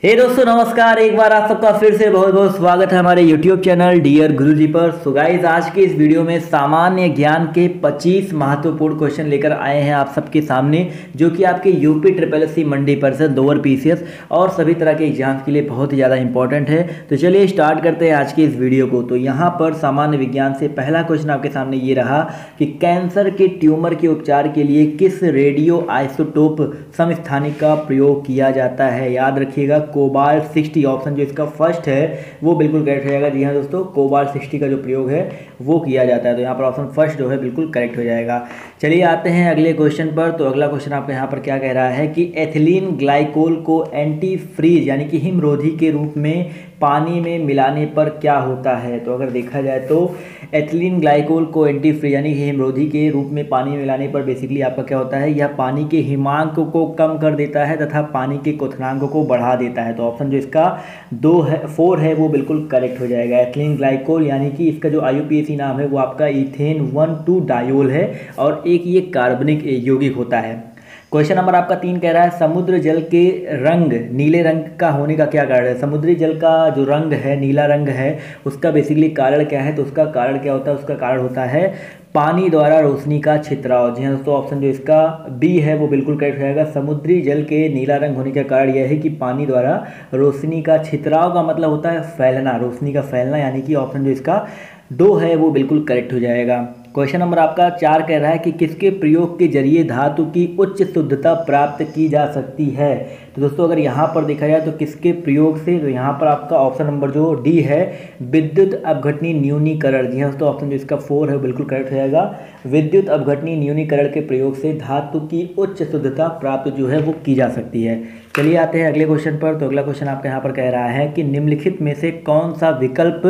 दोस्तों नमस्कार। एक बार आप सबका फिर से बहुत बहुत स्वागत है हमारे YouTube चैनल डियर गुरुजी पर। सो गाइस, आज के इस वीडियो में सामान्य ज्ञान के 25 महत्वपूर्ण क्वेश्चन लेकर आए हैं आप सबके सामने, जो कि आपके यूपी SSC मंडी परिषद लोअर PCS और सभी तरह के एग्जाम्स के लिए बहुत ही ज़्यादा इंपॉर्टेंट है। तो चलिए स्टार्ट करते हैं आज की इस वीडियो को। तो यहाँ पर सामान्य विज्ञान से पहला क्वेश्चन आपके सामने ये रहा कि कैंसर के ट्यूमर के उपचार के लिए किस रेडियो आइसोटोप समस्थानिक का प्रयोग किया जाता है। याद रखिएगा कोबाल्ट 60 ऑप्शन जो इसका फर्स्ट है वो बिल्कुल करेक्ट हो जाएगा। जी हाँ दोस्तों, कोबाल्ट 60 का जो प्रयोग है वो किया जाता है। तो यहाँ पर ऑप्शन फर्स्ट जो है बिल्कुल करेक्ट हो जाएगा। चलिए आते हैं अगले क्वेश्चन पर। तो अगला क्वेश्चन आपका यहाँ पर क्या कह रहा है कि एथिलीन ग्लाइकोल को एंटी फ्रीज यानी कि हिमरोधी के रूप में पानी में मिलाने पर क्या होता है। तो अगर देखा जाए तो एथिलीन ग्लाइकोल को एंटी फ्रीज यानी कि हिमरोधी के रूप में पानी में मिलाने पर बेसिकली आपका क्या होता है, यह पानी के हिमांक को कम कर देता है तथा पानी के क्वथनांक को बढ़ा देता है। तो ऑप्शन जो इसका 4 है वो बिल्कुल करेक्ट हो जाएगा। एथिलीन ग्लाइकोल यानी कि इसका जो IUPAC नाम है वो आपका इथेन 1,2 डायोल है और एक ये कार्बनिक यौगिक होता है। क्वेश्चन नंबर आपका 3 कह रहा है समुद्र जल के रंग नीले रंग का होने का क्या कारण है। समुद्री जल का जो रंग है, नीला रंग है, उसका बेसिकली कारण क्या है। तो उसका कारण क्या होता है, उसका कारण होता है पानी द्वारा रोशनी का छितराव। जी हाँ दोस्तों, ऑप्शन जो इसका B है वो बिल्कुल करेक्ट हो जाएगा। समुद्री जल के नीला रंग होने का कारण यह है कि पानी द्वारा रोशनी का छितराव का मतलब होता है फैलना, रोशनी का फैलना, यानी कि ऑप्शन जो इसका 2 है वो बिल्कुल करेक्ट हो जाएगा। क्वेश्चन नंबर आपका 4 कह रहा है कि किसके प्रयोग के जरिए धातु की उच्च शुद्धता प्राप्त की जा सकती है। तो दोस्तों अगर यहाँ पर देखा जाए तो किसके प्रयोग से, तो यहाँ पर आपका ऑप्शन नंबर जो D है विद्युत अपघटनी न्यूनीकरण। जी हाँ दोस्तों, ऑप्शन जो इसका 4 है बिल्कुल करेक्ट हो जाएगा। विद्युत अपघटनी न्यूनीकरण के प्रयोग से धातु की उच्च शुद्धता प्राप्त जो है वो की जा सकती है। चलिए आते हैं अगले क्वेश्चन पर। तो अगला क्वेश्चन आपका यहाँ पर कह रहा है कि निम्नलिखित में से कौन सा विकल्प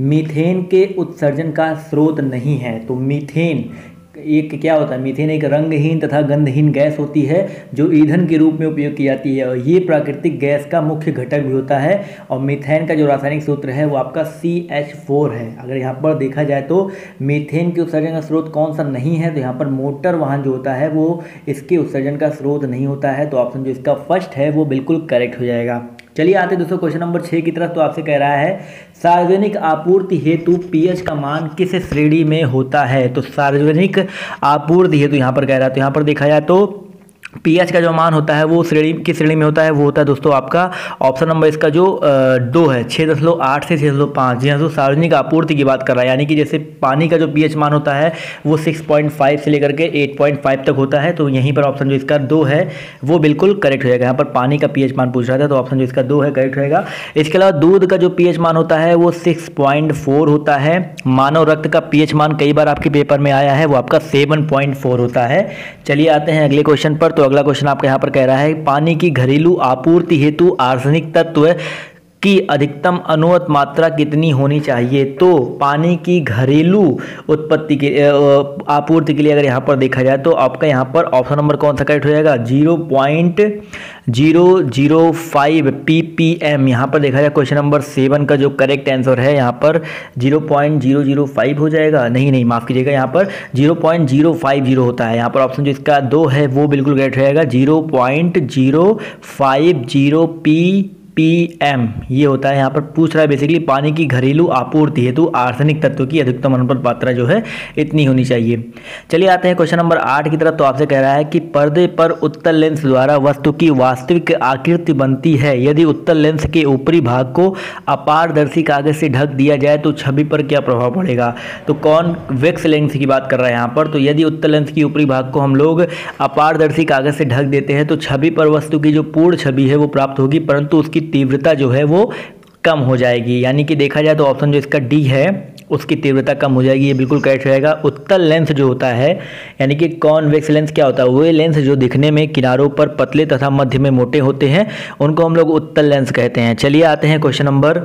मीथेन के उत्सर्जन का स्रोत नहीं है। तो मीथेन एक क्या होता है, मीथेन एक रंगहीन तथा गंधहीन गैस होती है जो ईंधन के रूप में उपयोग की जाती है और ये प्राकृतिक गैस का मुख्य घटक भी होता है। और मीथेन का जो रासायनिक सूत्र है वो आपका CH4 है। अगर यहाँ पर देखा जाए तो मीथेन के उत्सर्जन का स्रोत कौन सा नहीं है, तो यहाँ पर मोटर वाहन जो होता है वो इसके उत्सर्जन का स्रोत नहीं होता है। तो ऑप्शन जो इसका फर्स्ट है वो बिल्कुल करेक्ट हो जाएगा। चलिए आते दोस्तों क्वेश्चन नंबर 6 की तरफ। तो आपसे कह रहा है सार्वजनिक आपूर्ति हेतु पीएच का मान किस श्रेणी में होता है। तो सार्वजनिक आपूर्ति हेतु यहाँ पर कह रहा है, तो यहाँ पर देखा जाए तो पीएच का जो मान होता है वो किस श्रेणी में होता है, वो होता है दोस्तों आपका ऑप्शन नंबर इसका जो 2 है 6.8 से 6.5। जी हाँ दोस्तों, सार्वजनिक आपूर्ति की बात कर रहा है, यानी कि जैसे पानी का जो पीएच मान होता है वो 6.5 से लेकर के 8.5 तक होता है। तो यहीं पर ऑप्शन जो इसका 2 है वो बिल्कुल करेक्ट हो जाएगा। यहाँ पर पानी का पीएच मान पूछ रहा था तो ऑप्शन जो इसका 2 है करेक्ट रहेगा। इसके अलावा दूध का जो पीएच मान होता है वो 6.4 होता है। मानव रक्त का पीएच मान कई बार आपके पेपर में आया है, वो आपका 7.4 होता है। चलिए आते हैं अगले क्वेश्चन पर। तो अगला क्वेश्चन आपका यहाँ पर कह रहा है पानी की घरेलू आपूर्ति हेतु आर्सेनिक तत्व की अधिकतम अनुमत मात्रा कितनी होनी चाहिए। तो पानी की घरेलू उत्पत्ति के आपूर्ति के लिए अगर यहाँ पर देखा जाए तो आपका यहाँ पर ऑप्शन नंबर कौन सा करेक्ट हो जाएगा, 0.005 ppm। यहाँ पर देखा जाए क्वेश्चन नंबर 7 का जो करेक्ट आंसर है यहाँ पर 0.005 हो जाएगा। नहीं माफ़ कीजिएगा, यहाँ पर 0.050 होता है। यहाँ पर ऑप्शन जो इसका 2 है वो बिल्कुल करेक्ट रहेगा। 0.050 ppm ये होता है। यहाँ पर पूछ रहा है बेसिकली पानी की घरेलू आपूर्ति हेतु आर्सेनिक तत्व की अधिकतम अनुपात मात्रा जो है इतनी होनी चाहिए। चलिए आते हैं क्वेश्चन नंबर 8 की तरफ। तो आपसे कह रहा है कि पर्दे पर उत्तल लेंस द्वारा वस्तु की वास्तविक आकृति बनती है यदि उत्तल लेंस के ऊपरी भाग को अपारदर्शी कागज से ढक दिया जाए तो छवि पर क्या प्रभाव पड़ेगा। तो कॉन्वेक्स लेंस की बात कर रहा है यहाँ पर। तो यदि उत्तल लेंस के ऊपरी भाग को हम लोग अपारदर्शी कागज से ढक देते हैं तो छवि पर वस्तु की जो पूर्ण छवि है वो प्राप्त होगी, परंतु उसकी तीव्रता जो है वो कम हो जाएगी। यानी कि देखा जाए तो ऑप्शन जो इसका D है उसकी तीव्रता कम हो जाएगी, ये बिल्कुल करेक्ट रहेगा। उत्तल लेंस जो होता है यानी कि कॉन्वेक्स लेंस क्या होता है, वो लेंस जो दिखने में किनारों पर पतले तथा मध्य में मोटे होते हैं उनको हम लोग उत्तल लेंस कहते हैं। चलिए आते हैं क्वेश्चन नंबर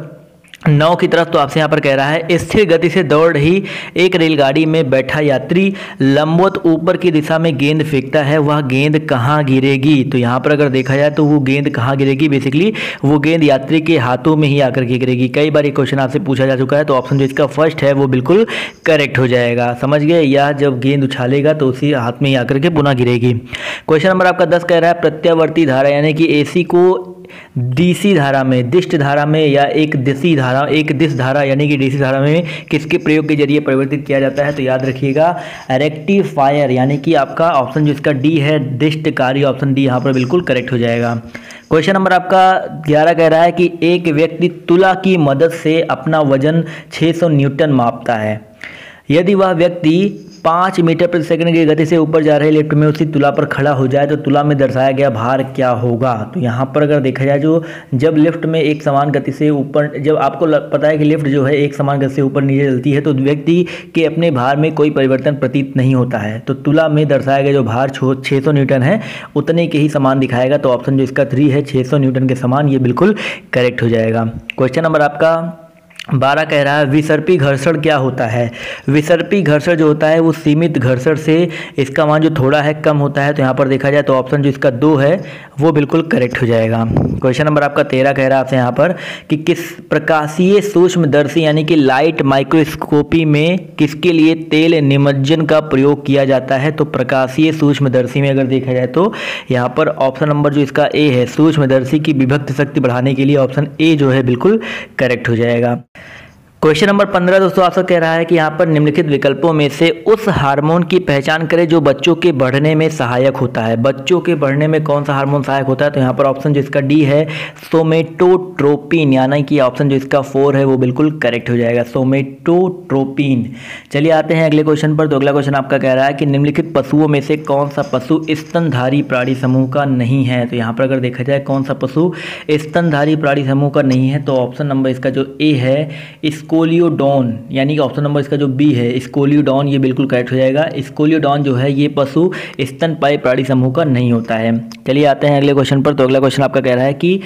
9 की तरफ। तो आपसे यहाँ पर कह रहा है स्थिर गति से दौड़ रही एक रेलगाड़ी में बैठा यात्री लंबवत ऊपर की दिशा में गेंद फेंकता है, वह गेंद कहाँ गिरेगी। तो यहाँ पर अगर देखा जाए तो वो गेंद कहाँ गिरेगी, बेसिकली वो गेंद यात्री के हाथों में ही आकर के गिरेगी। कई बार ये क्वेश्चन आपसे पूछा जा चुका है। तो ऑप्शन जो इसका फर्स्ट है वो बिल्कुल करेक्ट हो जाएगा। समझ गए, या जब गेंद उछालेगा तो उसी हाथ में ही आकर के पुनः गिरेगी। क्वेश्चन नंबर आपका 10 कह रहा है प्रत्यावर्ती धारा यानी कि AC को डीसी धारा में, दिष्ट धारा में या एक दिश धारा यानी कि डीसी धारा में किसके प्रयोग के जरिए परिवर्तित किया जाता है? तो याद रखिएगा रेक्टिफायर, यानी कि आपका ऑप्शन जो इसका डी है दिष्टकारी, ऑप्शन डी यहाँ पर बिल्कुल करेक्ट हो जाएगा। क्वेश्चन नंबर आपका 11 कह रहा है कि एक व्यक्ति तुला की मदद से अपना वजन 600 न्यूटन मापता है। यदि वह व्यक्ति 5 मीटर प्रति सेकंड की गति से ऊपर जा रहे लिफ्ट में उसी तुला पर खड़ा हो जाए तो तुला में दर्शाया गया भार क्या होगा? तो यहाँ पर अगर देखा जाए जब लिफ्ट में एक समान गति से ऊपर, जब आपको पता है कि लिफ्ट जो है एक समान गति से ऊपर नीचे चलती है तो व्यक्ति के अपने भार में कोई परिवर्तन प्रतीत नहीं होता है। तो तुला में दर्शाया गया जो भार 600 न्यूटन है उतने के ही समान दिखाएगा। तो ऑप्शन जो इसका 3 है 600 न्यूटन के समान, ये बिल्कुल करेक्ट हो जाएगा। क्वेश्चन नंबर आपका 12 कह रहा है विसर्पी घर्षण क्या होता है? विसर्पी घर्षण जो होता है वो सीमित घर्षण से इसका मान जो थोड़ा है कम होता है। तो यहाँ पर देखा जाए तो ऑप्शन जो इसका 2 है वो बिल्कुल करेक्ट हो जाएगा। क्वेश्चन नंबर आपका 13 कह रहा है आपसे यहाँ पर कि किस प्रकाशीय सूक्ष्मदर्शी यानी कि लाइट माइक्रोस्कोपी में किसके लिए तेल निमज्जन का प्रयोग किया जाता है? तो प्रकाशीय सूक्ष्मदर्शी में अगर देखा जाए तो यहाँ पर ऑप्शन नंबर जो इसका ए है सूक्ष्मदर्शी की विभक्त शक्ति बढ़ाने के लिए ऑप्शन ए जो है बिल्कुल करेक्ट हो जाएगा। क्वेश्चन नंबर 15 दोस्तों आपसे कह रहा है कि यहाँ पर निम्नलिखित विकल्पों में से उस हार्मोन की पहचान करें जो बच्चों के बढ़ने में सहायक होता है। बच्चों के बढ़ने में कौन सा हार्मोन सहायक होता है? तो यहाँ पर ऑप्शन जो इसका डी है सोमेटोट्रोपिन, यानी कि ऑप्शन जो इसका 4 है वो बिल्कुल करेक्ट हो जाएगा, सोमेटोट्रोपिन। चलिए आते हैं अगले क्वेश्चन पर। तो अगला क्वेश्चन आपका कह रहा है कि निम्नलिखित पशुओं में से कौन सा पशु स्तनधारी प्राणी समूह का नहीं है? तो यहाँ पर अगर देखा जाए कौन सा पशु स्तनधारी प्राणी समूह का नहीं है तो ऑप्शन नंबर इसका जो ए है स्कोलियोडॉन, यानी कि ऑप्शन नंबर इसका जो बी है स्कोलियोडॉन, ये बिल्कुल करेक्ट हो जाएगा। स्कोलियोडॉन जो है ये पशु स्तनपायी प्राणी समूह का नहीं होता है। चलिए आते हैं अगले क्वेश्चन पर। तो अगला क्वेश्चन आपका कह रहा है कि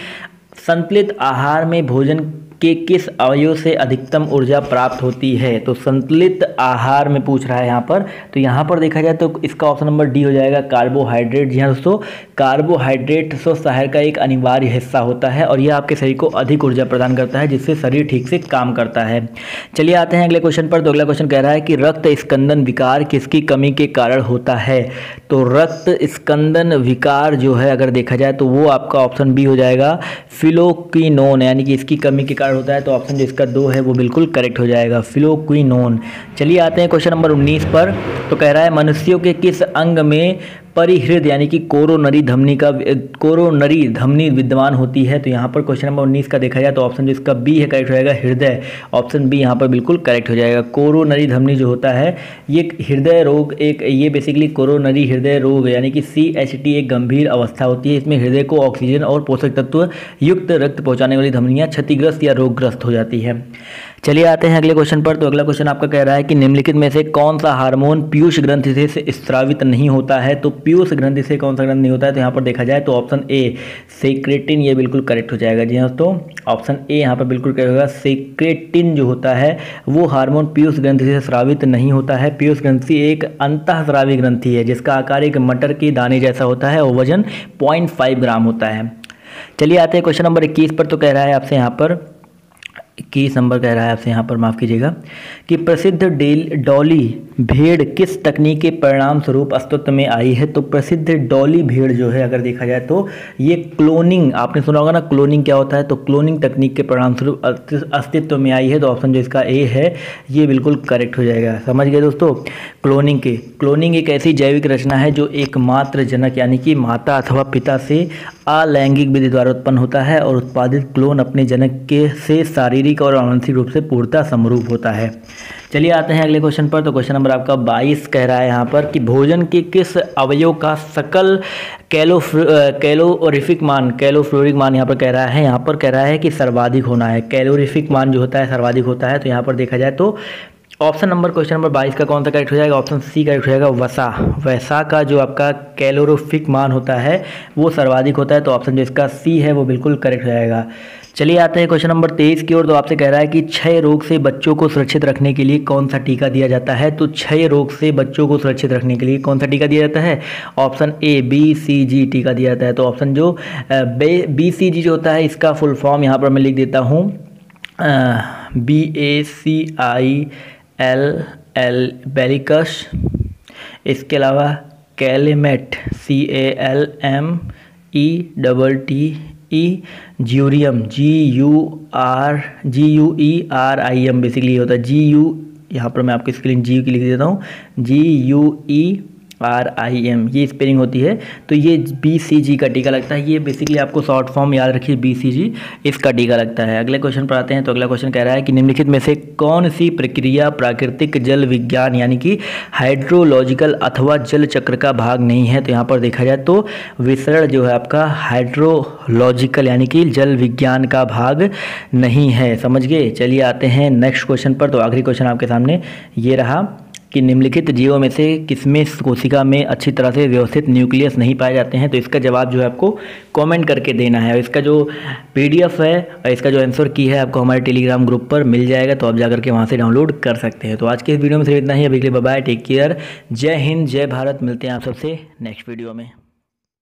संतुलित आहार में भोजन के किस अवयव से अधिकतम ऊर्जा प्राप्त होती है? तो संतुलित आहार में पूछ रहा है यहाँ पर। तो यहाँ पर देखा जाए तो इसका ऑप्शन नंबर डी हो जाएगा कार्बोहाइड्रेट। जी हाँ दोस्तों, कार्बोहाइड्रेट स्वस्थ आहार का एक अनिवार्य हिस्सा होता है और यह आपके शरीर को अधिक ऊर्जा प्रदान करता है जिससे शरीर ठीक से काम करता है। चलिए आते हैं अगले क्वेश्चन पर। तो अगला क्वेश्चन कह रहा है कि रक्त स्कंदन विकार किसकी कमी के कारण होता है? तो रक्त स्कंदन विकार जो है अगर देखा जाए तो वो आपका ऑप्शन बी हो जाएगा फिलोक्विनोन, यानी कि इसकी कमी के कारण होता है। तो ऑप्शन जो इसका 2 है वो बिल्कुल करेक्ट हो जाएगा, फिलोक्विनोन। चलिए आते हैं क्वेश्चन नंबर 19 पर। तो कह रहा है मनुष्यों के किस अंग में परिहृद यानी कि कोरोनरी धमनी विद्यमान होती है? तो यहाँ पर क्वेश्चन नंबर 19 का देखा जाए तो ऑप्शन जो इसका बी है करेक्ट हो जाएगा, हृदय। ऑप्शन बी यहाँ पर बिल्कुल करेक्ट हो जाएगा। कोरोनरी धमनी जो होता है ये हृदय रोग ये बेसिकली कोरोनरी हृदय रोग यानी कि CHT एक गंभीर अवस्था होती है। इसमें हृदय को ऑक्सीजन और पोषक तत्व युक्त रक्त पहुँचाने वाली धमनियाँ क्षतिग्रस्त या रोगग्रस्त हो जाती है। चलिए आते हैं अगले क्वेश्चन पर। तो अगला क्वेश्चन आपका कह रहा है कि निम्नलिखित में से कौन सा हार्मोन पीयूष ग्रंथि से स्रावित नहीं होता है? तो पीयूष ग्रंथि से कौन सा ग्रंथि नहीं होता है? तो यहाँ पर देखा जाए तो ऑप्शन ए सेक्रेटिन, ये बिल्कुल करेक्ट हो जाएगा। जी हाँ दोस्तों, ऑप्शन ए यहाँ पर बिल्कुल करेक्ट होगा। सेक्रेटिन जो होता है वो हार्मोन पीयूष ग्रंथि से स्रावित नहीं होता है। पीयूष ग्रंथि एक अंतःस्रावी ग्रंथि है जिसका आकार एक मटर के दाने जैसा होता है और वजन 0.5 ग्राम होता है। चलिए आते हैं क्वेश्चन नंबर 21 पर। तो कह रहा है आपसे यहाँ पर 21 नंबर कह रहा है आपसे यहाँ पर, माफ़ कीजिएगा, कि प्रसिद्ध डॉली भेड़ किस तकनीक के परिणाम स्वरूप अस्तित्व में आई है? तो प्रसिद्ध डॉली भेड़ जो है अगर देखा जाए तो ये क्लोनिंग, आपने सुना होगा ना क्लोनिंग क्या होता है, तो क्लोनिंग तकनीक के परिणाम स्वरूप अस्तित्व में आई है। तो ऑप्शन जो इसका ए है ये बिल्कुल करेक्ट हो जाएगा। समझ गए दोस्तों, क्लोनिंग एक ऐसी जैविक रचना है जो एकमात्र जनक यानी कि माता अथवा पिता से अलैंगिक विधि द्वारा उत्पन्न होता है और उत्पादित क्लोन अपने जनक के से शारीरिक और आंशिक रूप से पूर्णतः समरूप होता है। चलिए आते हैं अगले क्वेश्चन पर। तो क्वेश्चन नंबर आपका 22 कह रहा है यहाँ पर कि भोजन के किस अवयव का सकल कैलोरीफिक मान यहाँ पर कह रहा है, यहाँ पर कह रहा है कि सर्वाधिक होना है। कैलोरीफिक मान जो होता है सर्वाधिक होता है। तो यहाँ पर देखा जाए तो ऑप्शन नंबर क्वेश्चन नंबर 22 का कौन सा करेक्ट हो जाएगा? ऑप्शन सी करेक्ट हो जाएगा, वसा का जो आपका कैलोरीफिक मान होता है वो सर्वाधिक होता है। तो ऑप्शन जो इसका सी है वो बिल्कुल करेक्ट हो जाएगा। चलिए आते हैं क्वेश्चन नंबर 23 की ओर। तो आपसे कह रहा है कि क्षय रोग से बच्चों को सुरक्षित रखने के लिए कौन सा टीका दिया जाता है? तो क्षय रोग से बच्चों को सुरक्षित रखने के लिए कौन सा टीका दिया जाता है? ऑप्शन ए BCG टीका दिया जाता है। तो ऑप्शन जो BCG जो होता है इसका फुल फॉर्म यहाँ पर मैं लिख देता हूँ, BACILL बेलिकस, इसके अलावा कैलेमेट CALMETTE ज्यूरियम, GUERIM बेसिकली होता है GU, यहाँ पर मैं आपकी स्क्रीन जी की लिख देता हूँ, GUERIM, ये स्पेलिंग होती है। तो ये BCG का टीका लगता है। ये बेसिकली आपको शॉर्ट फॉर्म याद रखिए, BCG इसका टीका लगता है। अगले क्वेश्चन पर आते हैं। तो अगला क्वेश्चन कह रहा है कि निम्नलिखित में से कौन सी प्रक्रिया प्राकृतिक जल विज्ञान यानी कि हाइड्रोलॉजिकल अथवा जल चक्र का भाग नहीं है। तो यहाँ पर देखा जाए तो विसरण जो है आपका हाइड्रोलॉजिकल यानी कि जल विज्ञान का भाग नहीं है। समझ गए। चलिए आते हैं नेक्स्ट क्वेश्चन पर। तो आखिरी क्वेश्चन आपके सामने ये रहा कि निम्नलिखित जीवों में से किसमें कोशिका में अच्छी तरह से व्यवस्थित न्यूक्लियस नहीं पाए जाते हैं। तो इसका जवाब जो है आपको कमेंट करके देना है। और इसका जो PDF है और इसका जो आंसर की है आपको हमारे टेलीग्राम ग्रुप पर मिल जाएगा, तो आप जाकर के वहाँ से डाउनलोड कर सकते हैं। तो आज के इस वीडियो में सिर्फ इतना ही। अभी के लिए बाय बाय, टेक केयर, जय हिंद, जय भारत। मिलते हैं आप सबसे नेक्स्ट वीडियो में।